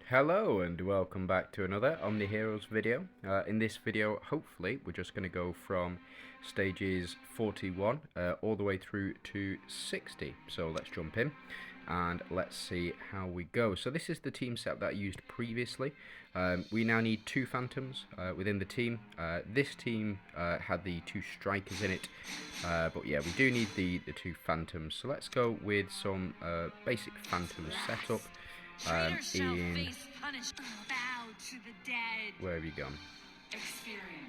Hello and welcome back to another OMNIHEROES video. In this video, hopefully, we're just going to go from stages 41 all the way through to 60. So let's jump in and let's see how we go. So this is the team setup that I used previously. We now need two Phantoms within the team. This team had the two Strikers in it, but yeah, we do need the two Phantoms. So let's go with some basic Phantom setup. In where have you gone?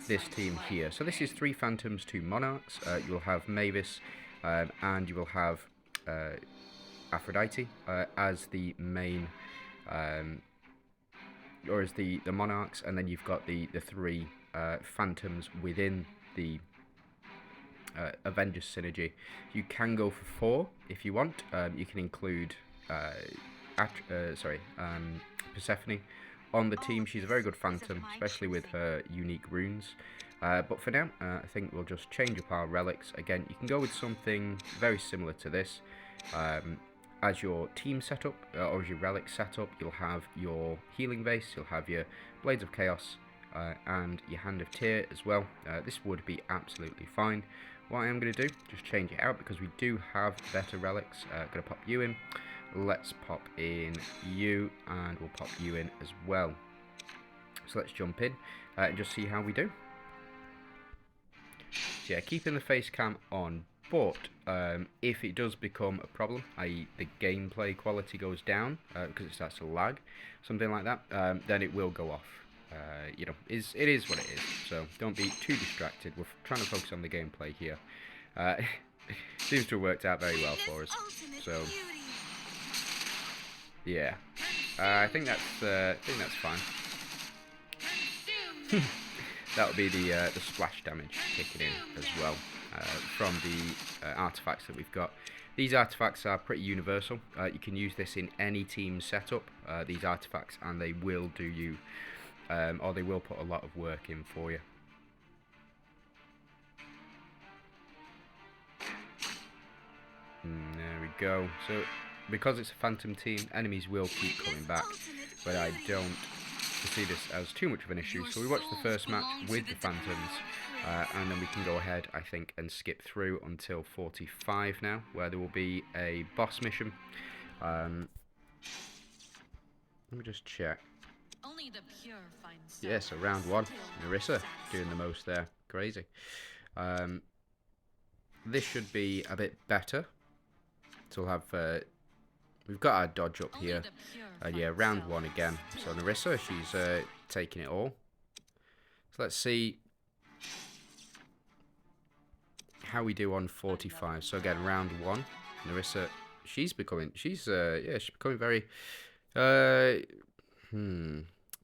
This team here. So this is three Phantoms, two Monarchs. You'll have Mavis, and you will have Aphrodite as the main, or as the Monarchs, and then you've got the three Phantoms within the Avengers synergy. You can go for four if you want. You can include Persephone on the team. She's a very good Phantom, especially with her unique runes. But for now, I think we'll just change up our relics. Again, you can go with something very similar to this. As your team setup, or as your relic setup, you'll have your healing base, you'll have your Blades of Chaos, and your Hand of Tyr as well. This would be absolutely fine. What I am going to do, just change it out because we do have better relics. Going to pop you in. Let's pop in you, and we'll pop you in as well. So let's jump in and just see how we do. So yeah, keeping the face cam on, but if it does become a problem, i.e. the gameplay quality goes down because it starts to lag, something like that, then it will go off. You know, it is what it is, so don't be too distracted. We're trying to focus on the gameplay here. Seems to have worked out very well for us, so yeah, I think that's fine. That'll be the splash damage kicking in as well from the artifacts that we've got. These artifacts are pretty universal. You can use this in any team setup. These artifacts, and they will do you, or they will put a lot of work in for you. There we go. So, because it's a Phantom team, enemies will keep coming back, but I don't see this as too much of an issue. So we watch the first match with the Phantoms, and then we can go ahead, I think, and skip through until 45 now, where there will be a boss mission. Let me just check. Yeah, so round one, Narissa doing the most there. Crazy. This should be a bit better. So we'll have... we've got our dodge up here, and yeah, round one again. So Narissa, she's taking it all. So let's see how we do on 45. So again, round one, Narissa, she's becoming very,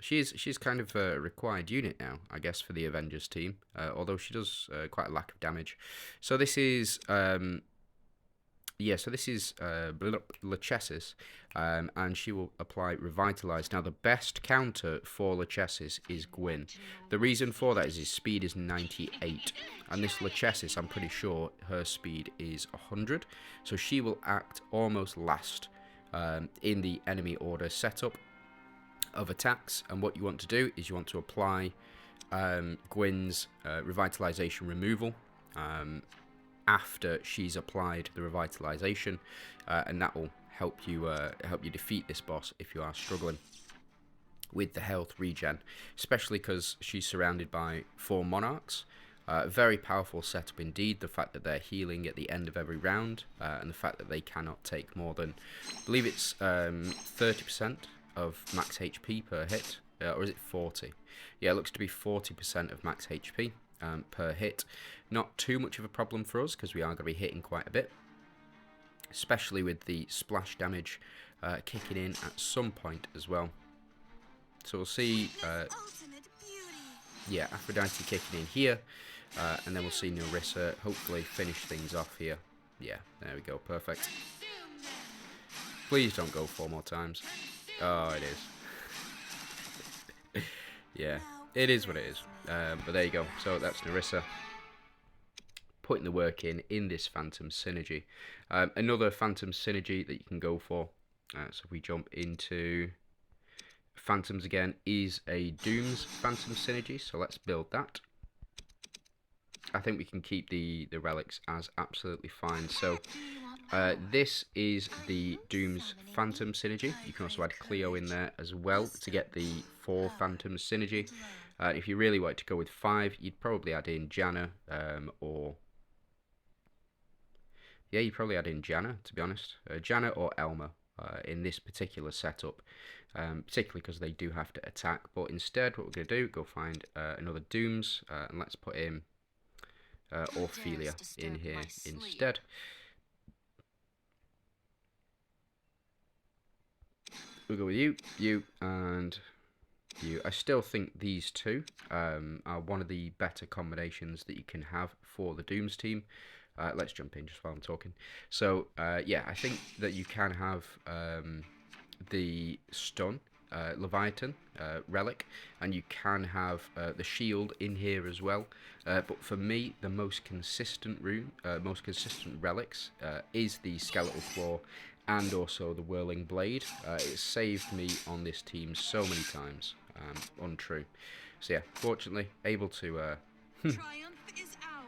she's kind of a required unit now, I guess, for the Avengers team. Although she does quite a lack of damage. So this is Lachesis, and she will apply Revitalize. Now, the best counter for Lachesis is Gwyn. The reason for that is his speed is 98, and this Lachesis, I'm pretty sure her speed is 100, so she will act almost last in the enemy order setup of attacks. And what you want to do is you want to apply Gwyn's Revitalization removal after she's applied the revitalization, and that will help you defeat this boss if you are struggling with the health regen, especially because she's surrounded by 4 Monarchs. Very powerful setup indeed. The fact that they're healing at the end of every round, and the fact that they cannot take more than, I believe it's 30% of max HP per hit, or is it 40? Yeah, it looks to be 40% of max HP per hit. Not too much of a problem for us because we are going to be hitting quite a bit, especially with the splash damage kicking in at some point as well. So we'll see, yeah, Aphrodite kicking in here, and then we'll see Narissa hopefully finish things off here. Yeah, there we go, perfect. Please don't go 4 more times. Oh, it is. Yeah, it is what it is. But there you go. So that's Narissa putting the work in this Phantom synergy. Another Phantom synergy that you can go for. So if we jump into Phantoms again is a Doom's Phantom synergy, so let's build that. I think we can keep the relics as absolutely fine. So this is the Doom's Phantom synergy. You can also add Cleo in there as well to get the 4 Phantom synergy. If you really wanted to go with 5, you'd probably add in Janna, or... Yeah, you'd probably add in Janna, to be honest. Janna or Elma in this particular setup. Particularly because they do have to attack. But instead, what we're going to do, go find another Dooms, and let's put in Ophelia in here instead. We'll go with you, and you. I still think these two are one of the better combinations that you can have for the Dooms team. Let's jump in just while I'm talking. So, yeah, I think that you can have the stun Leviathan relic, and you can have the shield in here as well. But for me, the most consistent relics is the skeletal claw and also the whirling blade. It saved me on this team so many times. Untrue. So yeah, fortunately able to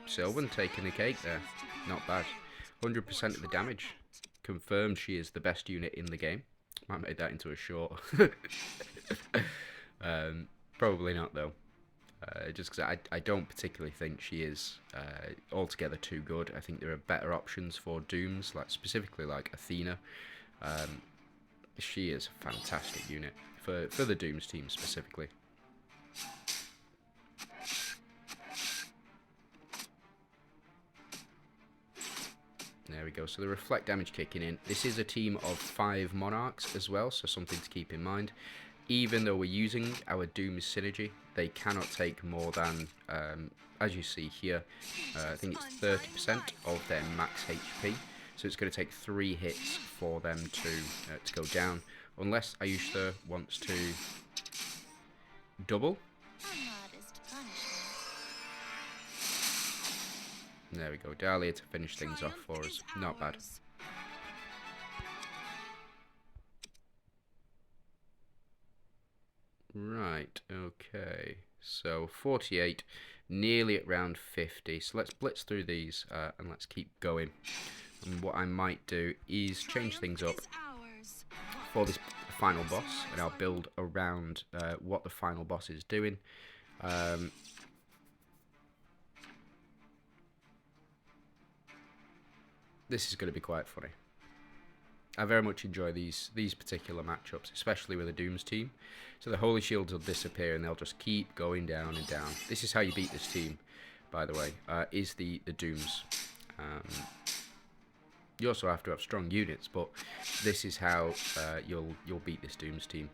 Sylvan taking the cake there. Not bad. 100% of the damage. Confirmed she is the best unit in the game. Might make that into a short. Probably not though. Just because I don't particularly think she is altogether too good. I think there are better options for Dooms, like specifically like Athena. She is a fantastic unit for the Dooms team specifically. There we go, so the reflect damage kicking in. This is a team of 5 monarchs as well, so something to keep in mind. Even though we're using our Doom's synergy, they cannot take more than, as you see here, I think it's 30% of their max HP. So it's going to take 3 hits for them to go down, unless Ayushta wants to double. There we go, Dahlia to finish things off for us. Not bad. Right, okay. So 48, nearly at round 50. So let's blitz through these and let's keep going. And what I might do is change things up for this final boss, and I'll build around what the final boss is doing. This is going to be quite funny. I very much enjoy these particular matchups, especially with the Dooms team. So the Holy Shields will disappear and they'll just keep going down and down. This is how you beat this team, by the way, is the Dooms. You also have to have strong units, but this is how you'll beat this Dooms team.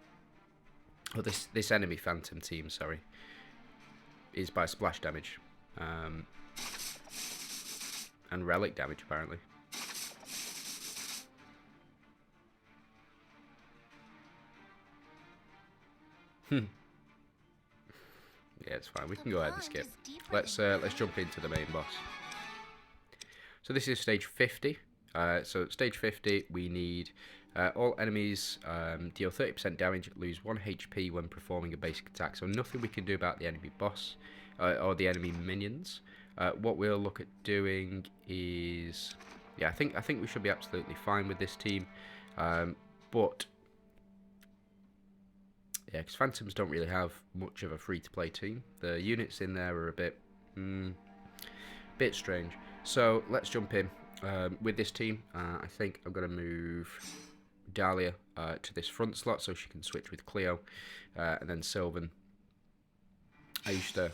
Or this enemy Phantom team, sorry, is by splash damage. And relic damage, apparently. Yeah, it's fine. We can go ahead and skip. Let's jump into the main boss. So this is stage 50. So at stage 50, we need all enemies deal 30% damage, lose 1 HP when performing a basic attack. So nothing we can do about the enemy boss or the enemy minions. What we'll look at doing is, yeah, I think we should be absolutely fine with this team, but. Yeah, because Phantoms don't really have much of a free-to-play team. The units in there are a bit strange. So let's jump in with this team. I think I'm going to move Dahlia to this front slot so she can switch with Cleo, and then Sylvan, Ayushta,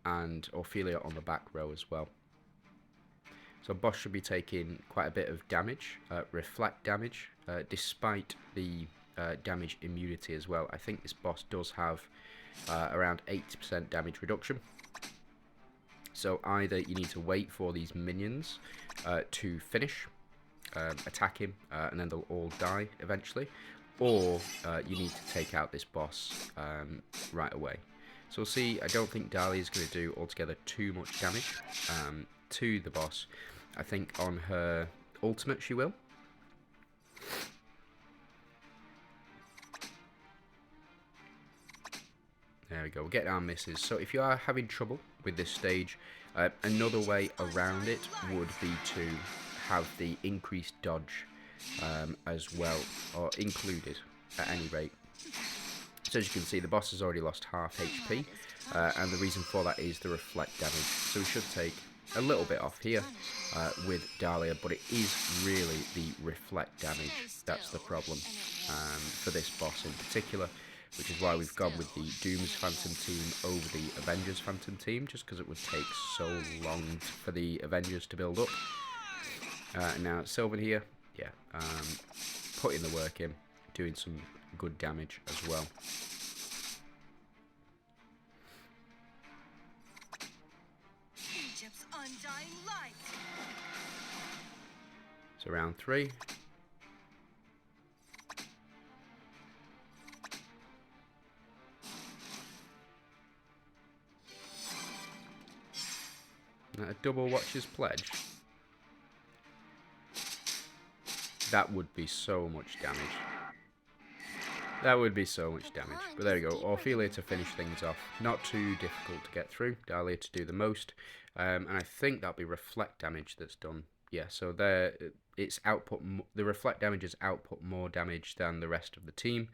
and Ophelia on the back row as well. So boss should be taking quite a bit of damage, reflect damage, despite the damage immunity as well. I think this boss does have around 80% damage reduction. So either you need to wait for these minions to finish, attack him, and then they'll all die eventually, or you need to take out this boss right away. So we'll see. I don't think Dahlia is going to do altogether too much damage to the boss. I think on her ultimate she will. There we go, we're getting our misses. So if you are having trouble with this stage, another way around it would be to have the increased dodge as well, or included at any rate. So as you can see, the boss has already lost half HP, and the reason for that is the reflect damage. So we should take a little bit off here with Dahlia, but it is really the reflect damage that's the problem for this boss in particular, which is why we've gone with the Doom's Phantom team over the Avengers Phantom team, just because it would take so long for the Avengers to build up. Now Sylvan here, yeah, putting the work in, doing some good damage as well. Egypt's undying light. So round 3. A double Watcher's Pledge. That would be so much damage. That would be so much damage. But there you go. Ophelia to finish things off. Not too difficult to get through. Dahlia to do the most. And I think that'll be reflect damage that's done. Yeah, so there, it's output. The reflect damage is output more damage than the rest of the team.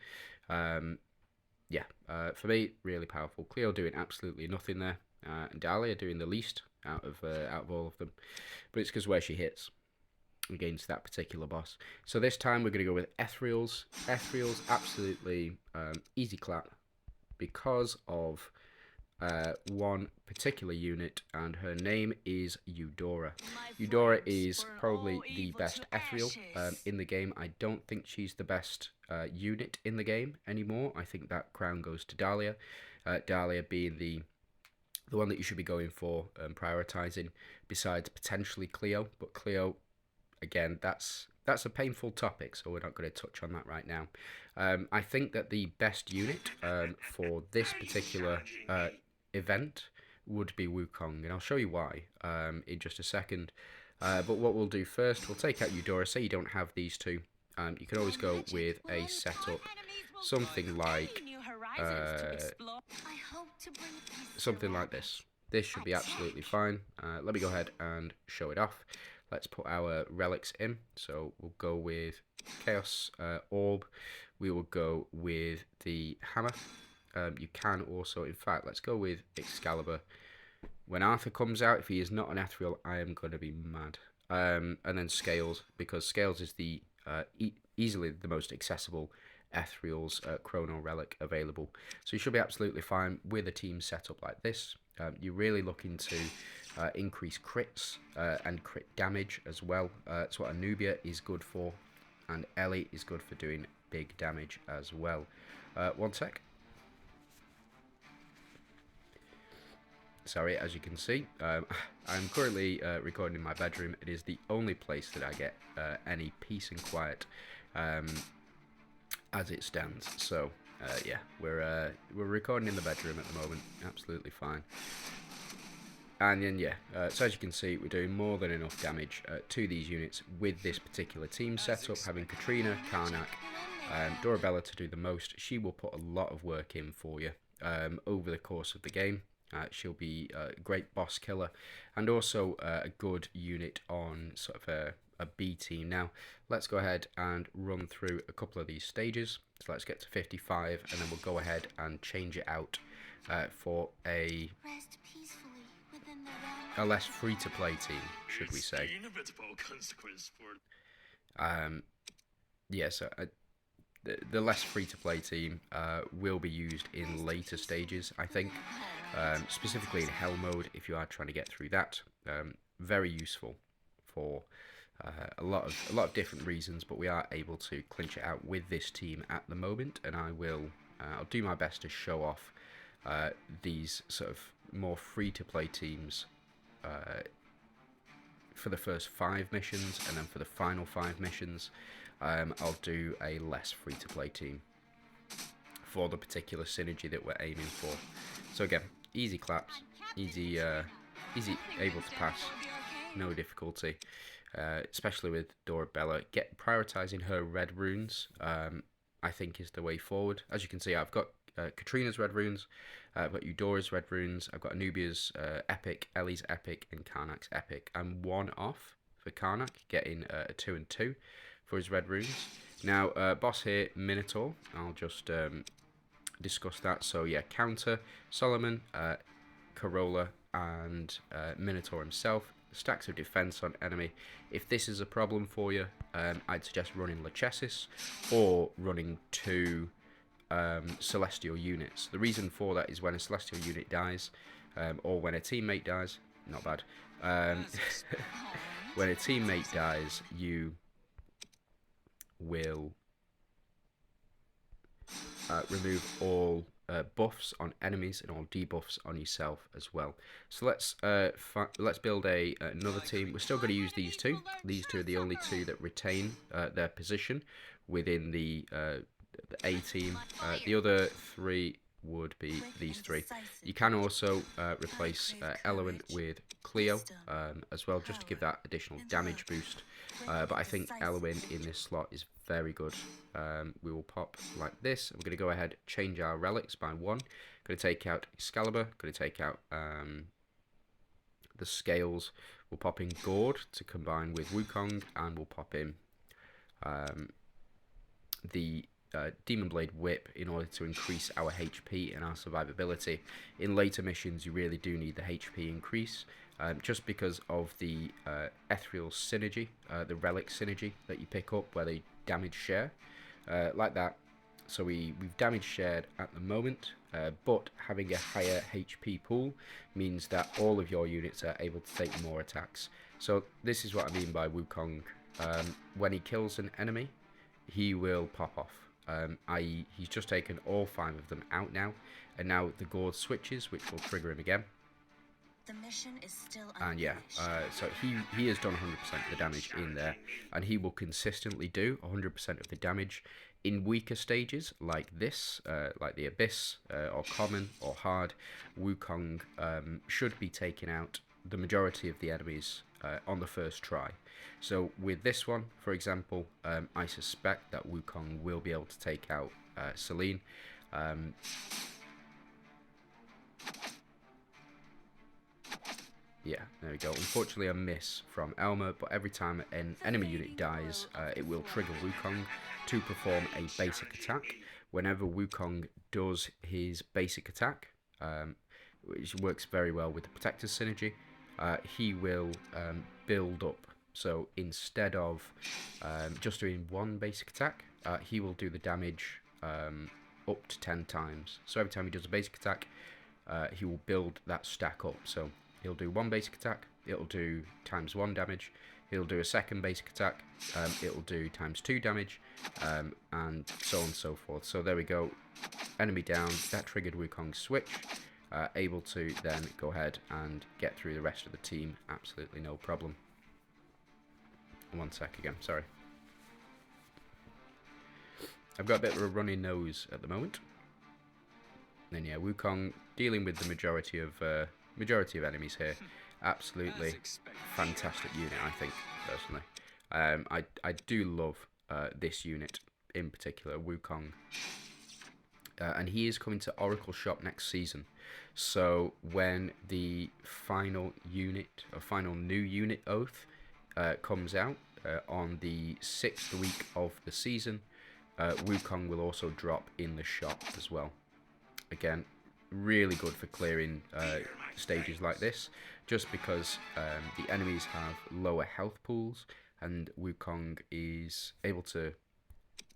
Yeah, for me, really powerful. Cleo doing absolutely nothing there. And Dahlia doing the least out of all of them. But it's because where she hits against that particular boss. So this time we're going to go with Ethereals. Ethereals, absolutely easy clap because of one particular unit, and her name is Eudora. Eudora is probably the best Ethereal in the game. I don't think she's the best unit in the game anymore. I think that crown goes to Dahlia. Dahlia being the one that you should be going for and prioritising, besides potentially Cleo. But Cleo, again, that's a painful topic, so we're not going to touch on that right now. I think that the best unit for this particular event would be Wukong, and I'll show you why in just a second. But what we'll do first, we'll take out Eudora. Say you don't have these two. You can always go with a setup, something like this. This should be absolutely fine. Let me go ahead and show it off. Let's put our relics in. So we'll go with Chaos Orb. We will go with the Hammer. You can also, in fact, let's go with Excalibur. When Arthur comes out, if he is not an Ethereal, I am going to be mad. And then Scales, because Scales is the easily the most accessible Ethereal's Chrono Relic available. So you should be absolutely fine with a team setup like this. You're really looking to increase crits and crit damage as well. That's what Anubia is good for, and Ellie is good for doing big damage as well. One sec. Sorry, as you can see, I'm currently recording in my bedroom. It is the only place that I get any peace and quiet as it stands. So yeah, we're recording in the bedroom at the moment. Absolutely fine. And then yeah, so as you can see, we're doing more than enough damage to these units with this particular team setup. Having Katrina, Karnak, Dorabella to do the most. She will put a lot of work in for you over the course of the game. She'll be a great boss killer, and also a good unit on sort of a B team. Now, let's go ahead and run through a couple of these stages. So let's get to 55, and then we'll go ahead and change it out for a less free-to-play team, should we say. Yeah, so the less free-to-play team will be used in later stages, I think. Specifically in Hell mode, if you are trying to get through that. Very useful for a lot of different reasons, but we are able to clinch it out with this team at the moment, and I'll do my best to show off these sort of more free-to-play teams for the first 5 missions, and then for the final 5 missions I'll do a less free-to-play team for the particular synergy that we're aiming for. So again, easy claps, easy able to pass, no difficulty, especially with Dorabella. Prioritising her red runes, I think, is the way forward. As you can see, I've got Katrina's red runes. I've got Eudora's red runes. I've got Anubia's epic, Ellie's epic, and Karnak's epic. I'm 1 off for Karnak, getting a 2 and 2 for his red runes. Now, boss here, Minotaur. I'll just discuss that. So yeah, counter Solomon, Corolla, and Minotaur himself. Stacks of defense on enemy. If this is a problem for you, I'd suggest running Lachesis or running 2 celestial units. The reason for that is when a celestial unit dies, or when a teammate dies, not bad. When a teammate dies, you will remove all buffs on enemies and all debuffs on yourself as well. So let's build another team. We're still going to use these two. These two are the only 2 that retain their position within the A team. The other 3 would be these 3. You can also replace Elowen with Cleo as well, just to give that additional damage boost. But I think Elowen in this slot is very good. We will pop like this. We're going to go ahead, change our relics by 1. Going to take out Excalibur. Going to take out the scales. We'll pop in Gord to combine with Wukong, and we'll pop in the Demon Blade Whip in order to increase our HP and our survivability. In later missions, you really do need the HP increase, just because of the ethereal synergy, the relic synergy that you pick up where they damage share, like that. So we've damage shared at the moment, but having a higher HP pool means that all of your units are able to take more attacks. So this is what I mean by Wukong. When he kills an enemy, he will pop off. I.e. he's just taken all 5 of them out now, and now the Gord switches, which will trigger him again. The mission is still and yeah, so he has done 100% of the damage in there, and he will consistently do 100% of the damage in weaker stages like this, like the Abyss, or Common, or Hard. Wukong should be taking out the majority of the enemies on the first try. So with this one, for example, I suspect that Wukong will be able to take out Celine. Yeah, there we go. Unfortunately, a miss from Elmer, but every time an enemy unit dies, it will trigger Wukong to perform a basic attack. Whenever Wukong does his basic attack, which works very well with the Protector's synergy, he will build up. So instead of just doing 1 basic attack, he will do the damage up to 10 times. So every time he does a basic attack, he will build that stack up. So he'll do 1 basic attack, it'll do ×1 damage. He'll do a second basic attack, it'll do ×2 damage, and so on and so forth. So there we go, enemy down, that triggered Wukong's switch, able to then go ahead and get through the rest of the team, absolutely no problem. 1 sec again, sorry. I've got a bit of a runny nose at the moment. And then yeah, Wukong dealing with the majority of enemies here. Absolutely fantastic unit, I think, personally. I do love this unit in particular, Wukong. And he is coming to Oracle Shop next season. So when the final unit, or final new unit oath comes out on the 6th week of the season, Wukong will also drop in the shop as well. Again, really good for clearing stages like this, just because the enemies have lower health pools, and Wukong is able to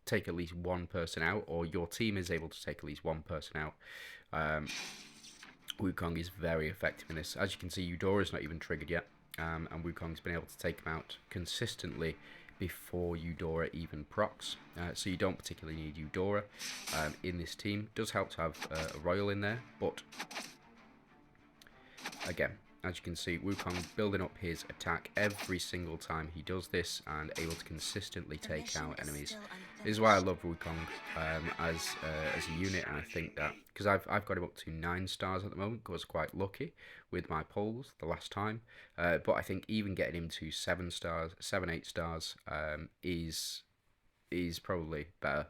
take at least 1 person out, or your team is able to take at least 1 person out. Wukong is very effective in this. As you can see, Eudora's not even triggered yet, and Wukong's been able to take him out consistently before Eudora even procs. So you don't particularly need Eudora in this team. It does help to have a Royal in there, but again, as you can see, Wukong building up his attack every single time he does this, and able to consistently take out enemies. This is why I love Wukong as a unit, and I think that because I've got him up to 9 stars at the moment, because I was quite lucky with my polls the last time. But I think even getting him to 7 stars, 7, 8 stars is probably better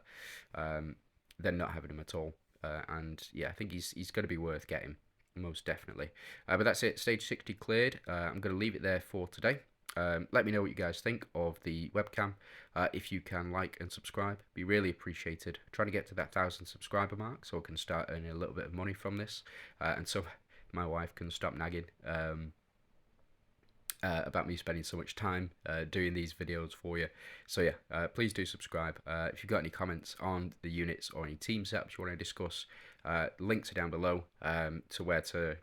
than not having him at all. and yeah, I think he's going to be worth getting, most definitely. But that's it. Stage 60 cleared. I'm going to leave it there for today. Let me know what you guys think of the webcam. If you can like and subscribe, be really appreciated. Trying to get to that 1,000 subscriber mark so I can start earning a little bit of money from this, and so my wife can stop nagging about me spending so much time doing these videos for you. So yeah, please do subscribe. If you've got any comments on the units or any team setups you want to discuss, links are down below to where to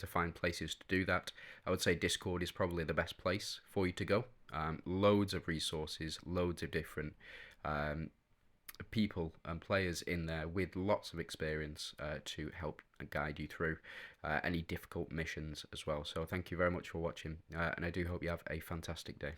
find places to do that. I would say Discord is probably the best place for you to go. Loads of resources, loads of different people and players in there with lots of experience to help and guide you through any difficult missions as well. So thank you very much for watching, and I do hope you have a fantastic day.